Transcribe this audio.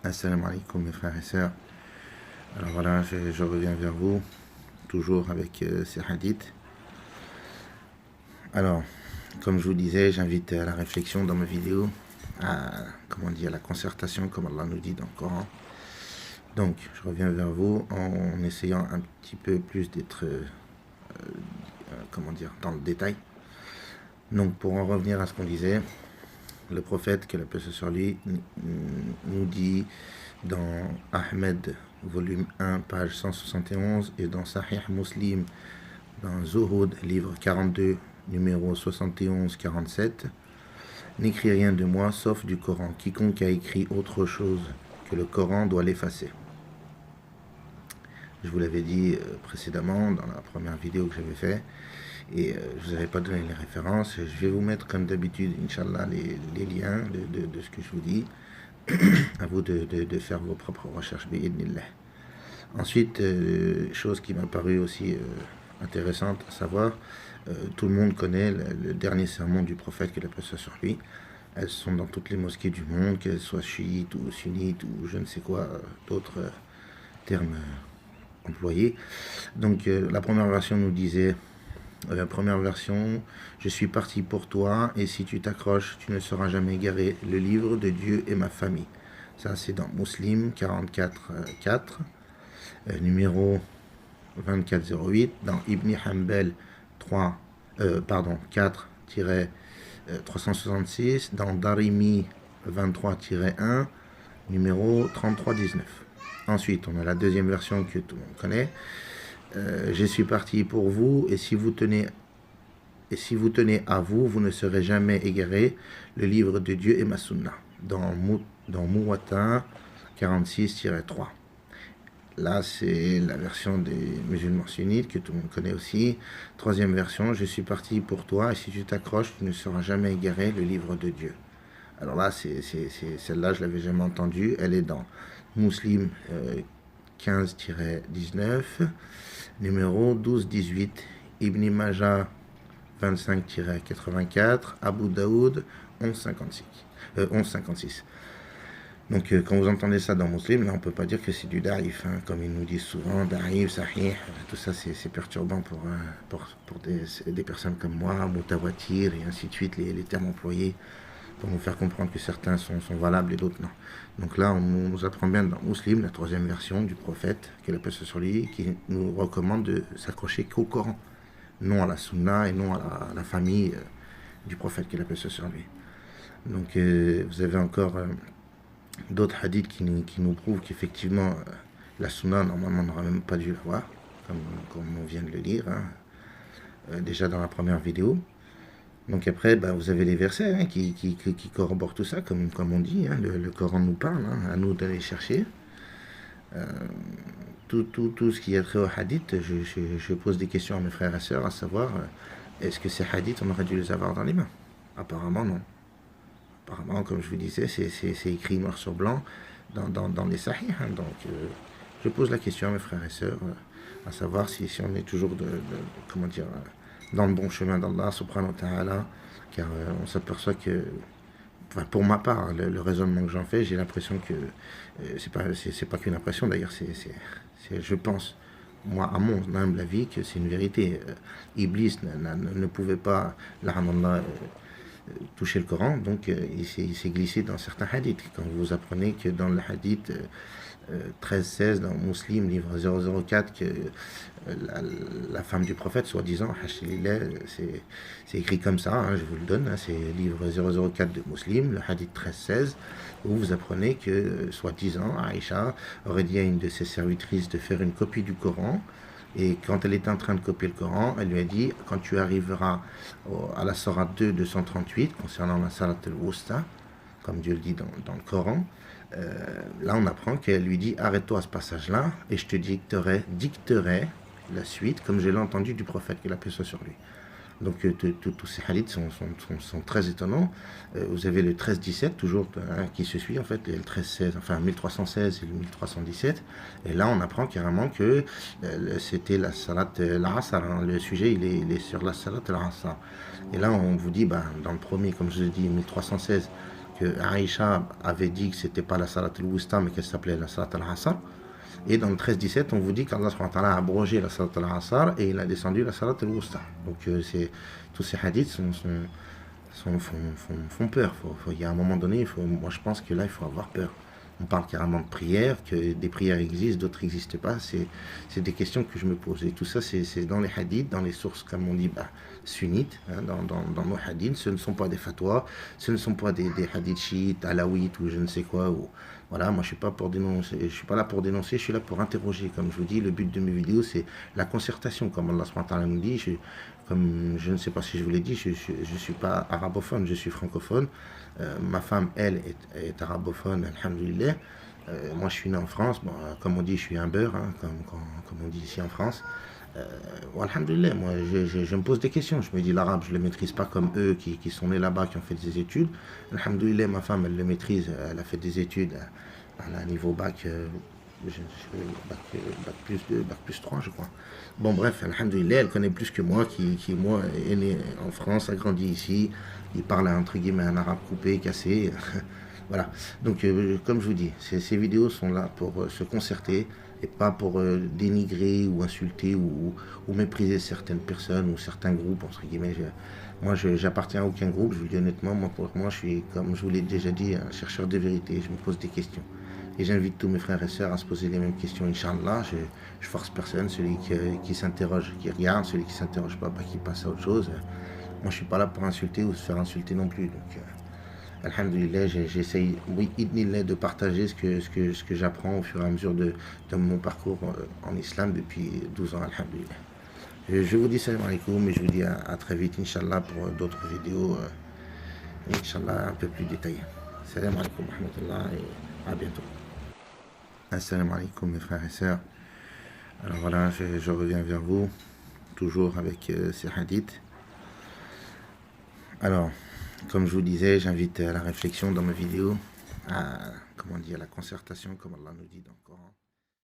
Assalamu alaikum mes frères et sœurs. Alors voilà, je reviens vers vous, toujours avec ces hadiths. Alors, comme je vous disais, j'invite à la réflexion dans ma vidéo, à la concertation, comme Allah nous dit dans le Coran. Donc, je reviens vers vous en essayant un petit peu plus d'être, dans le détail. Donc, pour en revenir à ce qu'on disait, le prophète, que la paix soit sur lui, nous dit dans Ahmed, volume 1, page 171, et dans Sahih Muslim, dans Zuhud, livre 42, numéro 71-47, n'écris rien de moi sauf du Coran. Quiconque a écrit autre chose que le Coran doit l'effacer. Je vous l'avais dit précédemment dans la première vidéo que j'avais fait, et je vous avais pas donné les références. Je vais vous mettre comme d'habitude, Inch'Allah, les liens de ce que je vous dis. À vous de faire vos propres recherches, bi'idnillah. Ensuite, chose qui m'a paru aussi intéressante à savoir, tout le monde connaît le dernier sermon du prophète, que la paix soit sur lui. Elles sont dans toutes les mosquées du monde, qu'elles soient chiites ou sunnites ou je ne sais quoi, d'autres termes employés. Donc la première version nous disait, je suis parti pour toi, et si tu t'accroches, tu ne seras jamais égaré. Le livre de Dieu et ma famille. Ça, c'est dans Muslim 44.4, numéro 2408. Dans Ibn Hanbal 4-366. Dans Darimi 23-1, numéro 3319. Ensuite, on a la deuxième version que tout le monde connaît. Je suis parti pour vous, et si vous tenez à vous, vous ne serez jamais égarés. Le livre de Dieu et ma sunna. Dans Muwatta 46-3. Là, c'est la version des musulmans sunnites, que tout le monde connaît aussi. Troisième version, je suis parti pour toi, et si tu t'accroches, tu ne seras jamais égaré. Le livre de Dieu. Alors là, celle-là, je l'avais jamais entendue. Elle est dans Muslim 15-19, numéro 12-18, Ibn Majah 25-84, Abu Daoud 11-56. Donc quand vous entendez ça dans Muslim, là on peut pas dire que c'est du da'if, hein, comme ils nous disent souvent, da'if, sahih, tout ça c'est perturbant pour des personnes comme moi, mutawatir et ainsi de suite, les termes employés, pour nous faire comprendre que certains sont valables et d'autres non. Donc là, on nous apprend bien dans Muslim, la troisième version du prophète, que la paix soit sur lui, qui nous recommande de s'accrocher qu'au Coran, non à la sunna et non à la famille du prophète, que la paix soit sur lui. Donc vous avez encore d'autres hadiths qui nous prouvent qu'effectivement, la sunna, normalement, on n'aurait même pas dû l'avoir, comme on vient de le dire, hein, déjà dans la première vidéo. Donc après, vous avez les versets hein, qui corroborent tout ça, comme on dit, hein, le Coran nous parle, hein, à nous d'aller chercher. Tout ce qui est trait au hadith, je pose des questions à mes frères et sœurs, à savoir, est-ce que ces hadiths, on aurait dû les avoir dans les mains? Apparemment non. Apparemment, comme je vous disais, c'est écrit noir sur blanc dans les sahih. Hein, donc je pose la question à mes frères et sœurs, à savoir si on est toujours dans le bon chemin d'Allah subhanahu wa ta'ala, car on s'aperçoit que, pour ma part, le raisonnement que j'en fais, j'ai l'impression que, c'est pas qu'une impression d'ailleurs, je pense, moi, à mon humble avis, que c'est une vérité. Iblis ne pouvait pas, la'anallah, toucher le Coran, donc il s'est glissé dans certains hadiths. Quand vous apprenez que dans le hadith 13-16 dans Muslim, livre 004, que la femme du prophète, soi-disant, c'est écrit comme ça, hein, je vous le donne, hein, c'est livre 004 de Muslim, le hadith 13-16, où vous apprenez que, soi-disant, Aïcha aurait dit à une de ses servitrices de faire une copie du Coran, et quand elle était en train de copier le Coran, elle lui a dit, quand tu arriveras à la Sourate 2, 238, concernant la Salat al-Wusta, comme Dieu le dit dans le Coran, là on apprend qu'elle lui dit, arrête-toi à ce passage-là, et je te dicterai la suite, comme je l'ai entendu du prophète, que la paix soit sur lui. Donc tous ces hadiths sont très étonnants. Vous avez le 13-17, toujours, hein, qui se suit, en fait, le 13-16, enfin 1316 et le 1317. Et là, on apprend carrément que c'était la salat al-Asr. Hein, le sujet, il est sur la salat al-Asr. Et là, on vous dit, dans le premier, comme je l'ai dit, 1316, que Aïcha avait dit que c'était pas la Salat al-Wusta, mais qu'elle s'appelait la Salat al-Asr. Et dans le 13-17, on vous dit qu'Allah a abrogé la Salat al-Asr et il a descendu la Salat al-Wusta. Donc tous ces hadiths font peur. Il y a un moment donné, moi je pense que là, il faut avoir peur. On parle carrément de prières, que des prières existent, d'autres n'existent pas. C'est des questions que je me pose. Et tout ça, c'est dans les hadiths, dans les sources, comme on dit, sunnites, hein, dans nos hadiths. Ce ne sont pas des fatwas, ce ne sont pas des hadiths chiites, alaouites ou je ne sais quoi. Voilà, moi je suis pas pour dénoncer, je suis pas là pour dénoncer, je suis là pour interroger. Comme je vous dis, le but de mes vidéos, c'est la concertation, comme Allah subhanahu wa ta'ala nous dit. Comme je ne sais pas si je vous l'ai dit, je suis pas arabophone, je suis francophone. Ma femme, elle, est arabophone, alhamdoulilah. Moi, je suis né en France. Bon, comme on dit, je suis un beurre, hein, comme on dit ici en France. Alhamdoulilah, moi, je me pose des questions. Je me dis, l'arabe, je ne le maîtrise pas comme eux qui sont nés là-bas, qui ont fait des études. Alhamdoulilah, ma femme, elle le maîtrise. Elle a fait des études à un niveau bac, bac plus 2, bac plus 3, je crois. Bon, bref, alhamdoulilah, elle connaît plus que moi, qui moi, est né en France, a grandi ici. Il parle, entre guillemets, un arabe coupé, cassé. Voilà. Donc, comme je vous dis, ces vidéos sont là pour se concerter et pas pour dénigrer ou insulter ou mépriser certaines personnes ou certains groupes, entre guillemets. Moi, j'appartiens à aucun groupe, je vous le dis honnêtement. Pour moi, je suis, comme je vous l'ai déjà dit, un chercheur de vérité. Je me pose des questions. Et j'invite tous mes frères et sœurs à se poser les mêmes questions, Inch'Allah. Je force personne, celui qui s'interroge, qui regarde, celui qui s'interroge pas, qui passe à autre chose. Moi, je suis pas là pour insulter ou se faire insulter non plus. Donc, alhamdoulilah, j'essaye, oui, idnillah, de partager ce que j'apprends au fur et à mesure de mon parcours en islam depuis 12 ans, alhamdoulilah. Je vous dis salam alaikum et je vous dis à très vite, Inch'Allah, pour d'autres vidéos, Inch'Allah, un peu plus détaillées. Salam alaikum wa rahmatullah et à bientôt. Assalamu alaikum mes frères et sœurs. Alors voilà, je reviens vers vous, toujours avec ces hadiths. Alors, comme je vous disais, j'invite à la réflexion dans ma vidéo, à, comment dire, la concertation, comme Allah nous dit dans le Coran.